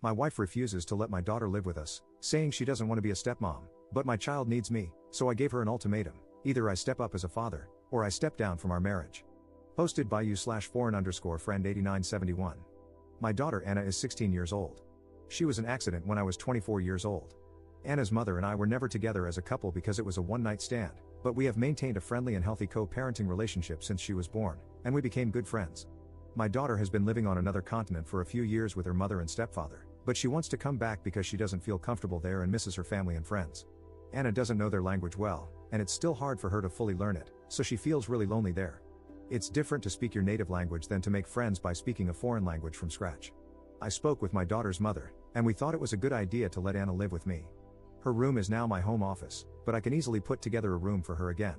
My wife refuses to let my daughter live with us, saying she doesn't want to be a stepmom, but my child needs me, so I gave her an ultimatum: either I step up as a father, or I step down from our marriage. Posted by you/foreign_friend 8971. My daughter Anna is 16 years old. She was an accident when I was 24 years old. Anna's mother and I were never together as a couple because it was a one-night stand, but we have maintained a friendly and healthy co-parenting relationship since she was born, and we became good friends. My daughter has been living on another continent for a few years with her mother and stepfather, but she wants to come back because she doesn't feel comfortable there and misses her family and friends. Anna doesn't know their language well, and it's still hard for her to fully learn it, so she feels really lonely there. It's different to speak your native language than to make friends by speaking a foreign language from scratch. I spoke with my daughter's mother, and we thought it was a good idea to let Anna live with me. Her room is now my home office, but I can easily put together a room for her again.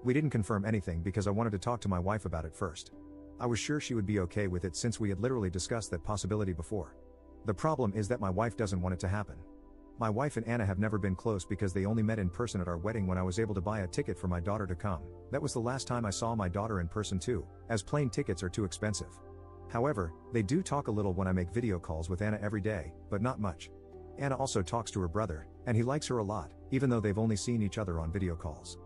We didn't confirm anything because I wanted to talk to my wife about it first. I was sure she would be okay with it since we had literally discussed that possibility before. The problem is that my wife doesn't want it to happen. My wife and Anna have never been close because they only met in person at our wedding when I was able to buy a ticket for my daughter to come. That was the last time I saw my daughter in person too, as plane tickets are too expensive. However, they do talk a little when I make video calls with Anna every day, but not much. Anna also talks to her brother, and he likes her a lot, even though they've only seen each other on video calls.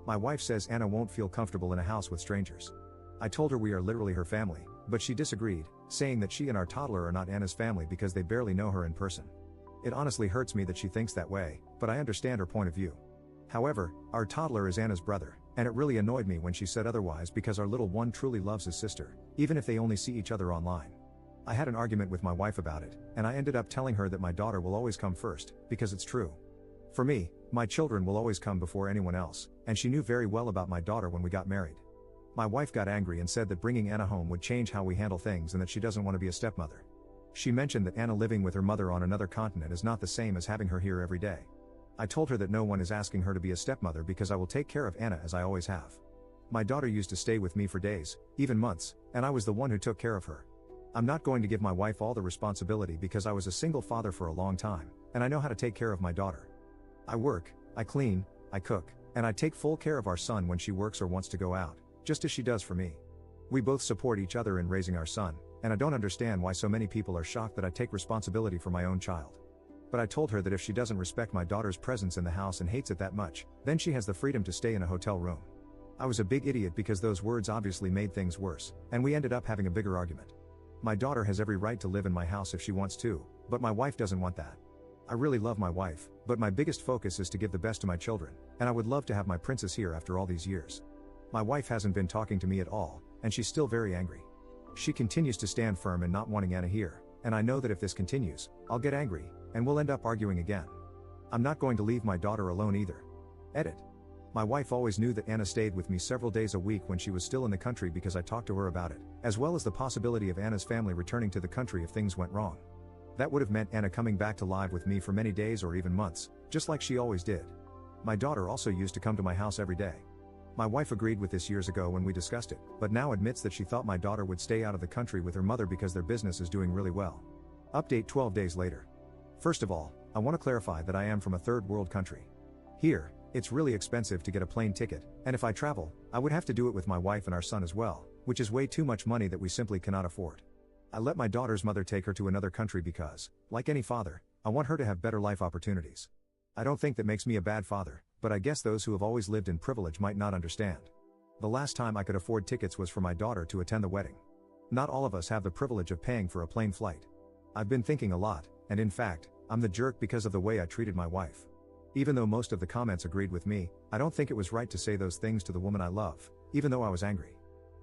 My wife says Anna won't feel comfortable in a house with strangers. I told her we are literally her family, but she disagreed, saying that she and our toddler are not Anna's family because they barely know her in person. It honestly hurts me that she thinks that way, but I understand her point of view. However, our toddler is Anna's brother, and it really annoyed me when she said otherwise because our little one truly loves his sister, even if they only see each other online. I had an argument with my wife about it, and I ended up telling her that my daughter will always come first, because it's true. For me, my children will always come before anyone else, and she knew very well about my daughter when we got married. My wife got angry and said that bringing Anna home would change how we handle things and that she doesn't want to be a stepmother. She mentioned that Anna living with her mother on another continent is not the same as having her here every day. I told her that no one is asking her to be a stepmother because I will take care of Anna as I always have. My daughter used to stay with me for days, even months, and I was the one who took care of her. I'm not going to give my wife all the responsibility because I was a single father for a long time, and I know how to take care of my daughter. I work, I clean, I cook, and I take full care of our son when she works or wants to go out, just as she does for me. We both support each other in raising our son, and I don't understand why so many people are shocked that I take responsibility for my own child. But I told her that if she doesn't respect my daughter's presence in the house and hates it that much, then she has the freedom to stay in a hotel room. I was a big idiot because those words obviously made things worse, and we ended up having a bigger argument. My daughter has every right to live in my house if she wants to, but my wife doesn't want that. I really love my wife, but my biggest focus is to give the best to my children, and I would love to have my princess here after all these years. My wife hasn't been talking to me at all, and she's still very angry. She continues to stand firm in not wanting Anna here, and I know that if this continues, I'll get angry, and we'll end up arguing again. I'm not going to leave my daughter alone either. Edit. My wife always knew that Anna stayed with me several days a week when she was still in the country because I talked to her about it, as well as the possibility of Anna's family returning to the country if things went wrong. That would have meant Anna coming back to live with me for many days or even months, just like she always did. My daughter also used to come to my house every day. My wife agreed with this years ago when we discussed it, but now admits that she thought my daughter would stay out of the country with her mother because their business is doing really well. Update 12 days later. First of all, I want to clarify that I am from a third world country. Here, it's really expensive to get a plane ticket, and if I travel, I would have to do it with my wife and our son as well, which is way too much money that we simply cannot afford. I let my daughter's mother take her to another country because, like any father, I want her to have better life opportunities. I don't think that makes me a bad father, but I guess those who have always lived in privilege might not understand. The last time I could afford tickets was for my daughter to attend the wedding. Not all of us have the privilege of paying for a plane flight. I've been thinking a lot, and in fact, I'm the jerk because of the way I treated my wife. Even though most of the comments agreed with me, I don't think it was right to say those things to the woman I love, even though I was angry.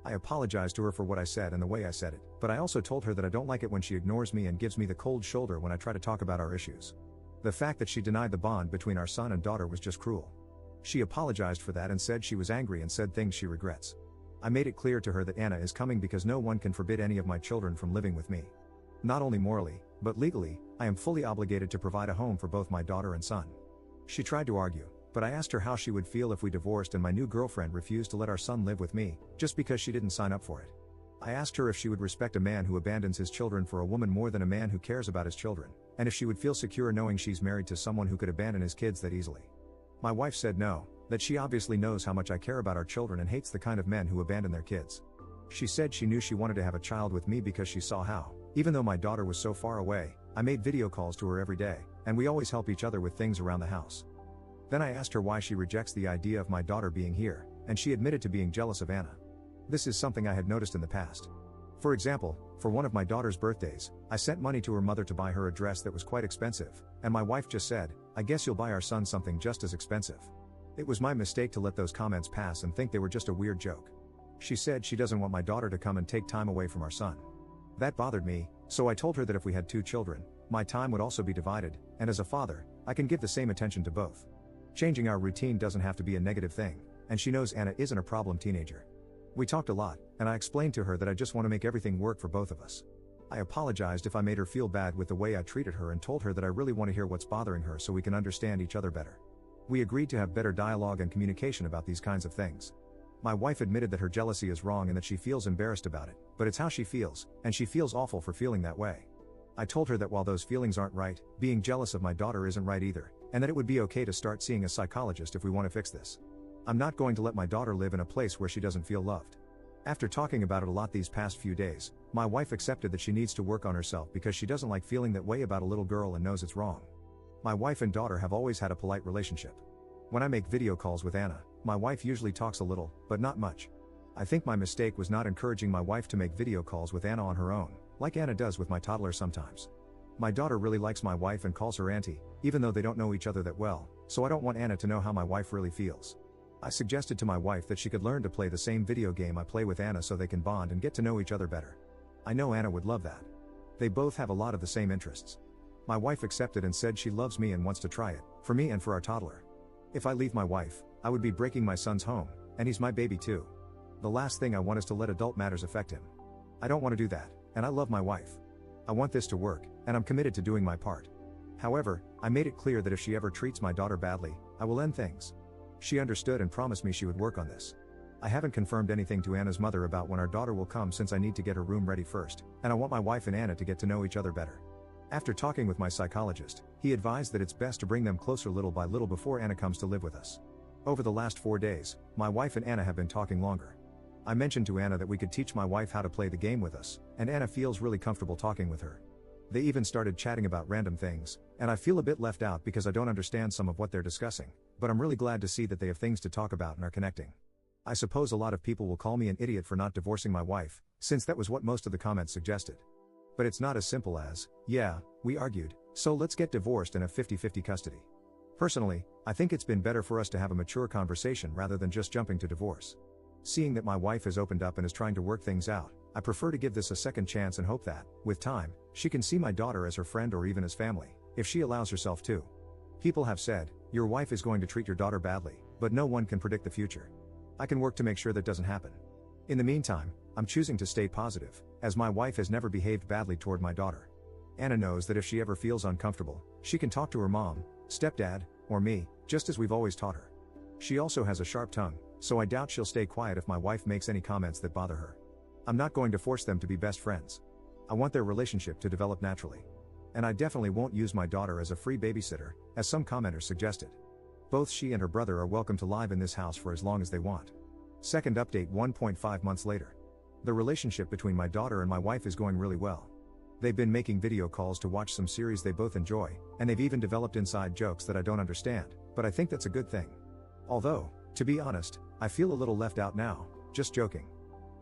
I apologized to her for what I said and the way I said it, but I also told her that I don't like it when she ignores me and gives me the cold shoulder when I try to talk about our issues. The fact that she denied the bond between our son and daughter was just cruel. She apologized for that and said she was angry and said things she regrets. I made it clear to her that Anna is coming because no one can forbid any of my children from living with me. Not only morally, but legally, I am fully obligated to provide a home for both my daughter and son. She tried to argue, but I asked her how she would feel if we divorced and my new girlfriend refused to let our son live with me, just because she didn't sign up for it. I asked her if she would respect a man who abandons his children for a woman more than a man who cares about his children, and if she would feel secure knowing she's married to someone who could abandon his kids that easily. My wife said no, that she obviously knows how much I care about our children and hates the kind of men who abandon their kids. She said she knew she wanted to have a child with me because she saw how, even though my daughter was so far away, I made video calls to her every day, and we always help each other with things around the house. Then I asked her why she rejects the idea of my daughter being here, and she admitted to being jealous of Anna. This is something I had noticed in the past. For example, for one of my daughter's birthdays, I sent money to her mother to buy her a dress that was quite expensive, and my wife just said, "I guess you'll buy our son something just as expensive." It was my mistake to let those comments pass and think they were just a weird joke. She said she doesn't want my daughter to come and take time away from our son. That bothered me, so I told her that if we had 2 children, my time would also be divided, and as a father, I can give the same attention to both. Changing our routine doesn't have to be a negative thing, and she knows Anna isn't a problem teenager. We talked a lot, and I explained to her that I just want to make everything work for both of us. I apologized if I made her feel bad with the way I treated her and told her that I really want to hear what's bothering her so we can understand each other better. We agreed to have better dialogue and communication about these kinds of things. My wife admitted that her jealousy is wrong and that she feels embarrassed about it, but it's how she feels, and she feels awful for feeling that way. I told her that while those feelings aren't right, being jealous of my daughter isn't right either, and that it would be okay to start seeing a psychologist if we want to fix this. I'm not going to let my daughter live in a place where she doesn't feel loved. After talking about it a lot these past few days, my wife accepted that she needs to work on herself because she doesn't like feeling that way about a little girl and knows it's wrong. My wife and daughter have always had a polite relationship. When I make video calls with Anna, my wife usually talks a little, but not much. I think my mistake was not encouraging my wife to make video calls with Anna on her own, like Anna does with my toddler sometimes. My daughter really likes my wife and calls her auntie, even though they don't know each other that well, so I don't want Anna to know how my wife really feels. I suggested to my wife that she could learn to play the same video game I play with Anna so they can bond and get to know each other better. I know Anna would love that. They both have a lot of the same interests. My wife accepted and said she loves me and wants to try it, for me and for our toddler. If I leave my wife, I would be breaking my son's home, and he's my baby too. The last thing I want is to let adult matters affect him. I don't want to do that, and I love my wife. I want this to work, and I'm committed to doing my part. However, I made it clear that if she ever treats my daughter badly, I will end things. She understood and promised me she would work on this. I haven't confirmed anything to Anna's mother about when our daughter will come since I need to get her room ready first, and I want my wife and Anna to get to know each other better. After talking with my psychologist, he advised that it's best to bring them closer little by little before Anna comes to live with us. Over the last 4 days, my wife and Anna have been talking longer. I mentioned to Anna that we could teach my wife how to play the game with us, and Anna feels really comfortable talking with her. They even started chatting about random things, and I feel a bit left out because I don't understand some of what they're discussing, but I'm really glad to see that they have things to talk about and are connecting. I suppose a lot of people will call me an idiot for not divorcing my wife, since that was what most of the comments suggested. But it's not as simple as, yeah, we argued, so let's get divorced and have 50-50 custody. Personally, I think it's been better for us to have a mature conversation rather than just jumping to divorce. Seeing that my wife has opened up and is trying to work things out, I prefer to give this a second chance and hope that, with time, she can see my daughter as her friend or even as family, if she allows herself to. People have said, your wife is going to treat your daughter badly, but no one can predict the future. I can work to make sure that doesn't happen. In the meantime, I'm choosing to stay positive, as my wife has never behaved badly toward my daughter. Anna knows that if she ever feels uncomfortable, she can talk to her mom, stepdad, or me, just as we've always taught her. She also has a sharp tongue, so I doubt she'll stay quiet if my wife makes any comments that bother her. I'm not going to force them to be best friends. I want their relationship to develop naturally. And I definitely won't use my daughter as a free babysitter, as some commenters suggested. Both she and her brother are welcome to live in this house for as long as they want. Second update 1.5 months later. The relationship between my daughter and my wife is going really well. They've been making video calls to watch some series they both enjoy, and they've even developed inside jokes that I don't understand, but I think that's a good thing. Although, to be honest, I feel a little left out now, just joking.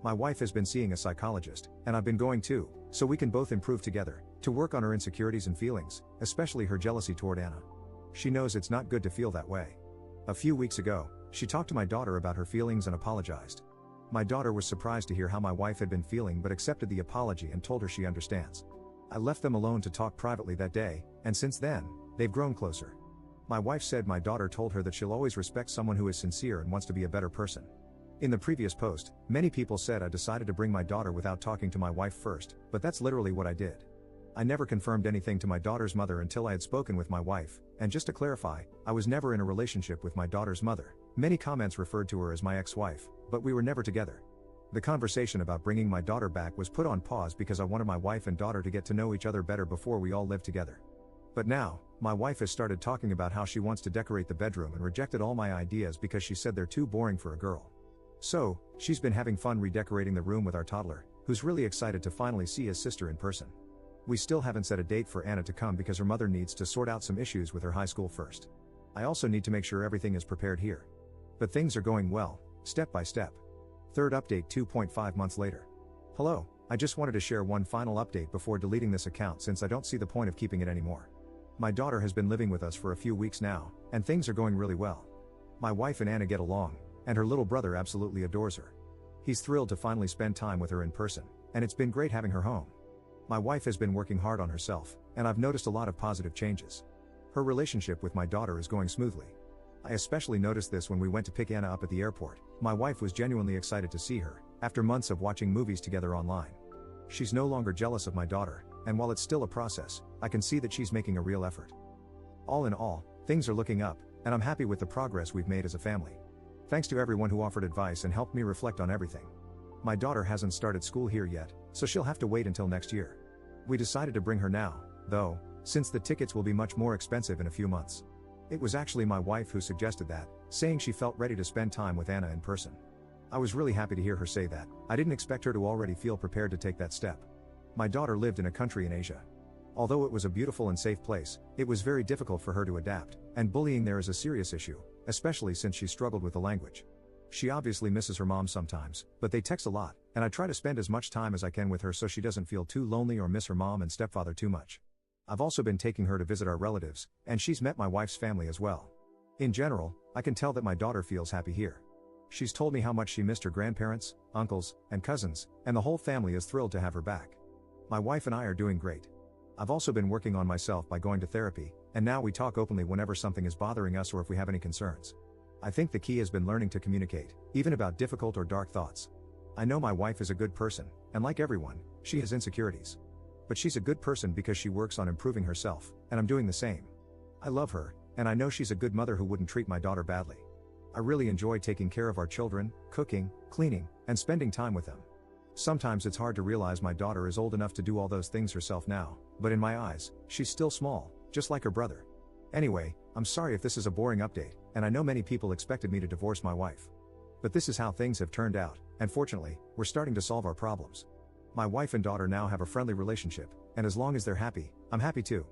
My wife has been seeing a psychologist, and I've been going too, so we can both improve together, to work on her insecurities and feelings, especially her jealousy toward Anna. She knows it's not good to feel that way. A few weeks ago, she talked to my daughter about her feelings and apologized. My daughter was surprised to hear how my wife had been feeling but accepted the apology and told her she understands. I left them alone to talk privately that day, and since then, they've grown closer. My wife said my daughter told her that she'll always respect someone who is sincere and wants to be a better person. In the previous post, many people said I decided to bring my daughter without talking to my wife first, but that's literally what I did. I never confirmed anything to my daughter's mother until I had spoken with my wife, and just to clarify, I was never in a relationship with my daughter's mother. Many comments referred to her as my ex-wife, but we were never together. The conversation about bringing my daughter back was put on pause because I wanted my wife and daughter to get to know each other better before we all lived together. But now, my wife has started talking about how she wants to decorate the bedroom and rejected all my ideas because she said they're too boring for a girl. So, she's been having fun redecorating the room with our toddler, who's really excited to finally see his sister in person. We still haven't set a date for Anna to come because her mother needs to sort out some issues with her high school first. I also need to make sure everything is prepared here. But things are going well, step by step. Third update 2.5 months later. Hello, I just wanted to share one final update before deleting this account since I don't see the point of keeping it anymore. My daughter has been living with us for a few weeks now, and things are going really well. My wife and Anna get along, and her little brother absolutely adores her. He's thrilled to finally spend time with her in person, and it's been great having her home. My wife has been working hard on herself, and I've noticed a lot of positive changes. Her relationship with my daughter is going smoothly. I especially noticed this when we went to pick Anna up at the airport. My wife was genuinely excited to see her, after months of watching movies together online. She's no longer jealous of my daughter, and while it's still a process, I can see that she's making a real effort. All in all, things are looking up, and I'm happy with the progress we've made as a family. Thanks to everyone who offered advice and helped me reflect on everything. My daughter hasn't started school here yet, so she'll have to wait until next year. We decided to bring her now, though, since the tickets will be much more expensive in a few months. It was actually my wife who suggested that, saying she felt ready to spend time with Anna in person. I was really happy to hear her say that. I didn't expect her to already feel prepared to take that step. My daughter lived in a country in Asia. Although it was a beautiful and safe place, it was very difficult for her to adapt, and bullying there is a serious issue, especially since she struggled with the language. She obviously misses her mom sometimes, but they text a lot, and I try to spend as much time as I can with her so she doesn't feel too lonely or miss her mom and stepfather too much. I've also been taking her to visit our relatives, and she's met my wife's family as well. In general, I can tell that my daughter feels happy here. She's told me how much she missed her grandparents, uncles, and cousins, and the whole family is thrilled to have her back. My wife and I are doing great. I've also been working on myself by going to therapy, and now we talk openly whenever something is bothering us or if we have any concerns. I think the key has been learning to communicate, even about difficult or dark thoughts. I know my wife is a good person, and like everyone, she has insecurities. But she's a good person because she works on improving herself, and I'm doing the same. I love her, and I know she's a good mother who wouldn't treat my daughter badly. I really enjoy taking care of our children, cooking, cleaning, and spending time with them. Sometimes it's hard to realize my daughter is old enough to do all those things herself now, but in my eyes, she's still small, just like her brother. Anyway, I'm sorry if this is a boring update, and I know many people expected me to divorce my wife. But this is how things have turned out, and fortunately, we're starting to solve our problems. My wife and daughter now have a friendly relationship, and as long as they're happy, I'm happy too.